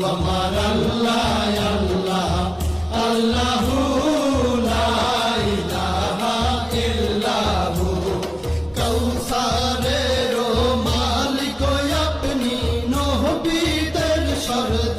আমার আল্লাহ আল্লাহ আল্লাহু লা ইলাহা ইল্লাহু কাউসারের মালিক আপনি নবীদের সরদার